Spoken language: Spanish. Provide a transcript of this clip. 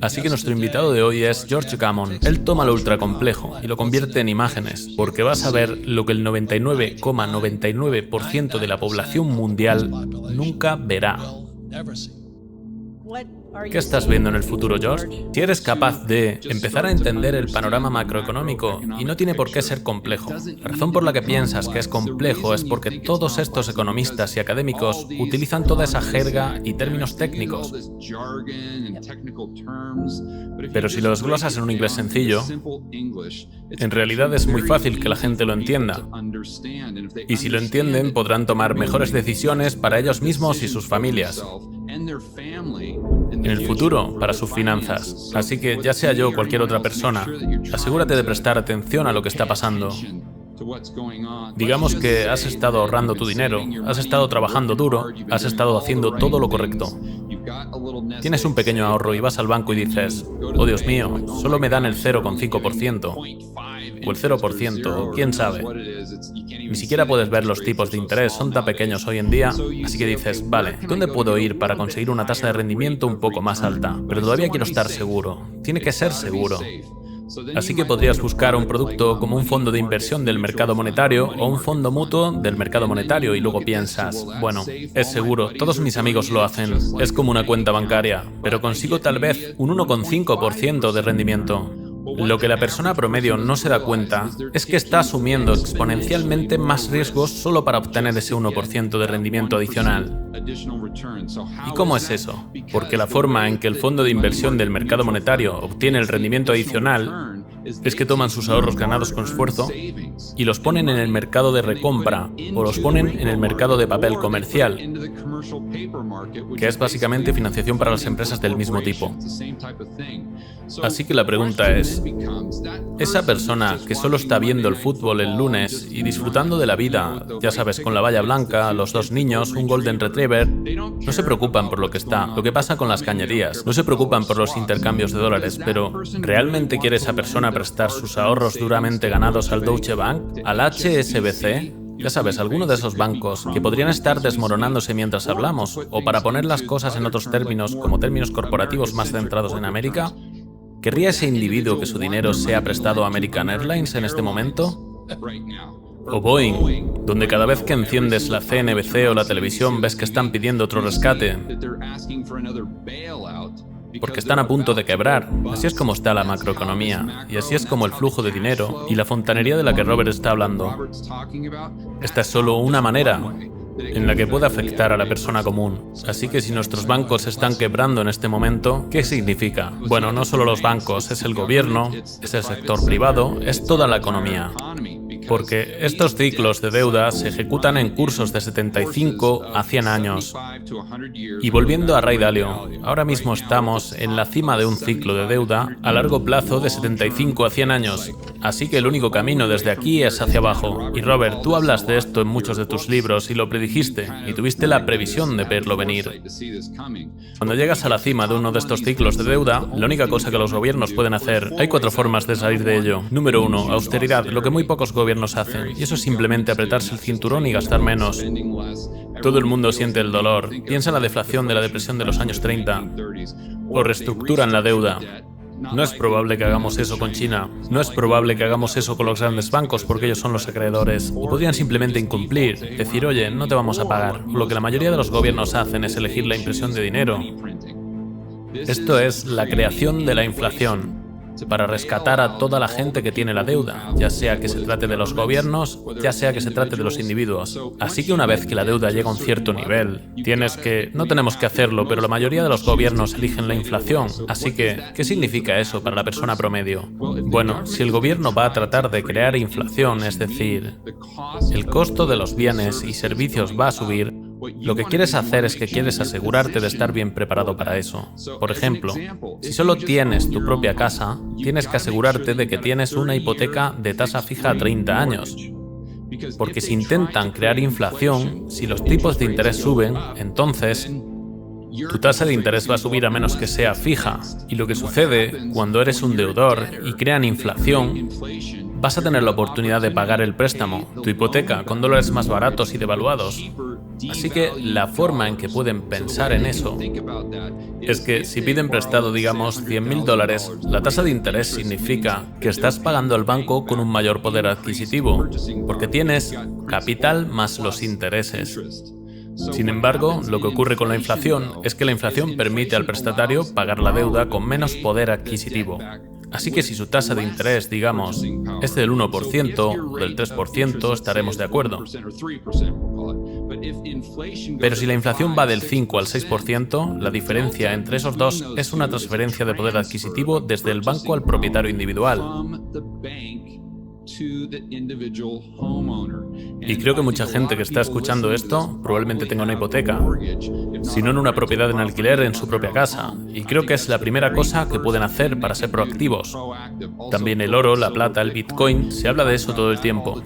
Así que nuestro invitado de hoy es George Gammon. Él toma lo ultracomplejo y lo convierte en imágenes, porque vas a ver lo que el 99,99% de la población mundial nunca verá. ¿Qué estás viendo en el futuro, George? Si eres capaz de empezar a entender el panorama macroeconómico, y no tiene por qué ser complejo. La razón por la que piensas que es complejo es porque todos estos economistas y académicos utilizan toda esa jerga y términos técnicos. Pero si lo desglosas en un inglés sencillo, en realidad es muy fácil que la gente lo entienda. Y si lo entienden, podrán tomar mejores decisiones para ellos mismos y sus familias en el futuro para sus finanzas. Así que, ya sea yo o cualquier otra persona, asegúrate de prestar atención a lo que está pasando. Digamos que has estado ahorrando tu dinero, has estado trabajando duro, has estado haciendo todo lo correcto. Tienes un pequeño ahorro y vas al banco y dices, oh Dios mío, solo me dan el 0,5%. O el 0%, quién sabe. Ni siquiera puedes ver los tipos de interés, son tan pequeños hoy en día, así que dices, vale, ¿dónde puedo ir para conseguir una tasa de rendimiento un poco más alta? Pero todavía quiero estar seguro. Tiene que ser seguro. Así que podrías buscar un producto como un fondo de inversión del mercado monetario o un fondo mutuo del mercado monetario y luego piensas, bueno, es seguro, todos mis amigos lo hacen, es como una cuenta bancaria, pero consigo tal vez un 1,5% de rendimiento. Lo que la persona promedio no se da cuenta es que está asumiendo exponencialmente más riesgos solo para obtener ese 1% de rendimiento adicional. ¿Y cómo es eso? Porque la forma en que el fondo de inversión del mercado monetario obtiene el rendimiento adicional es que toman sus ahorros ganados con esfuerzo y los ponen en el mercado de recompra o los ponen en el mercado de papel comercial, que es básicamente financiación para las empresas del mismo tipo. Así que la pregunta es, esa persona que solo está viendo el fútbol el lunes y disfrutando de la vida, ya sabes, con la valla blanca, los dos niños, un golden retriever, no se preocupan por lo que está, lo que pasa con las cañerías, no se preocupan por los intercambios de dólares, pero ¿realmente quiere esa persona prestar sus ahorros duramente ganados al Deutsche Bank, al HSBC? Ya sabes, alguno de esos bancos que podrían estar desmoronándose mientras hablamos, o para poner las cosas en otros términos, como términos corporativos más centrados en América. ¿Querría ese individuo que su dinero sea prestado a American Airlines en este momento? O Boeing, donde cada vez que enciendes la CNBC o la televisión ves que están pidiendo otro rescate, porque están a punto de quebrar. Así es como está la macroeconomía, y así es como el flujo de dinero y la fontanería de la que Robert está hablando. Esta es solo una manera en la que puede afectar a la persona común. Así que si nuestros bancos están quebrando en este momento, ¿qué significa? Bueno, no solo los bancos, es el gobierno, es el sector privado, es toda la economía. Porque estos ciclos de deuda se ejecutan en cursos de 75 a 100 años. Y volviendo a Ray Dalio, ahora mismo estamos en la cima de un ciclo de deuda a largo plazo de 75 a 100 años. Así que el único camino desde aquí es hacia abajo. Y Robert, tú hablas de esto en muchos de tus libros y lo predijiste, y tuviste la previsión de verlo venir. Cuando llegas a la cima de uno de estos ciclos de deuda, la única cosa que los gobiernos pueden hacer, hay 4 formas de salir de ello. Número 1, austeridad, lo que muy pocos gobiernos hacen, y eso es simplemente apretarse el cinturón y gastar menos. Todo el mundo siente el dolor. Piensa en la deflación de la depresión de los años 30. O reestructuran la deuda. No es probable que hagamos eso con China. No es probable que hagamos eso con los grandes bancos porque ellos son los acreedores. O podrían simplemente incumplir, decir, oye, no te vamos a pagar. Lo que la mayoría de los gobiernos hacen es elegir la impresión de dinero. Esto es la creación de la inflación, para rescatar a toda la gente que tiene la deuda, ya sea que se trate de los gobiernos, ya sea que se trate de los individuos. Así que una vez que la deuda llega a un cierto nivel, no tenemos que hacerlo, pero la mayoría de los gobiernos eligen la inflación. Así que, ¿qué significa eso para la persona promedio? Bueno, si el gobierno va a tratar de crear inflación, es decir, el costo de los bienes y servicios va a subir, lo que quieres hacer es que quieres asegurarte de estar bien preparado para eso. Por ejemplo, si solo tienes tu propia casa, tienes que asegurarte de que tienes una hipoteca de tasa fija a 30 años. Porque si intentan crear inflación, si los tipos de interés suben, entonces tu tasa de interés va a subir a menos que sea fija. Y lo que sucede cuando eres un deudor y crean inflación, vas a tener la oportunidad de pagar el préstamo, tu hipoteca, con dólares más baratos y devaluados. Así que la forma en que pueden pensar en eso es que si piden prestado, digamos, $100.000, la tasa de interés significa que estás pagando al banco con un mayor poder adquisitivo, porque tienes capital más los intereses. Sin embargo, lo que ocurre con la inflación es que la inflación permite al prestatario pagar la deuda con menos poder adquisitivo. Así que si su tasa de interés, digamos, es del 1% o del 3%, estaremos de acuerdo. Pero si la inflación va del 5 al 6%, la diferencia entre esos dos es una transferencia de poder adquisitivo desde el banco al propietario individual. Y creo que mucha gente que está escuchando esto probablemente tenga una hipoteca, si no en una propiedad en alquiler en su propia casa. Y creo que es la primera cosa que pueden hacer para ser proactivos. También el oro, la plata, el Bitcoin, se habla de eso todo el tiempo.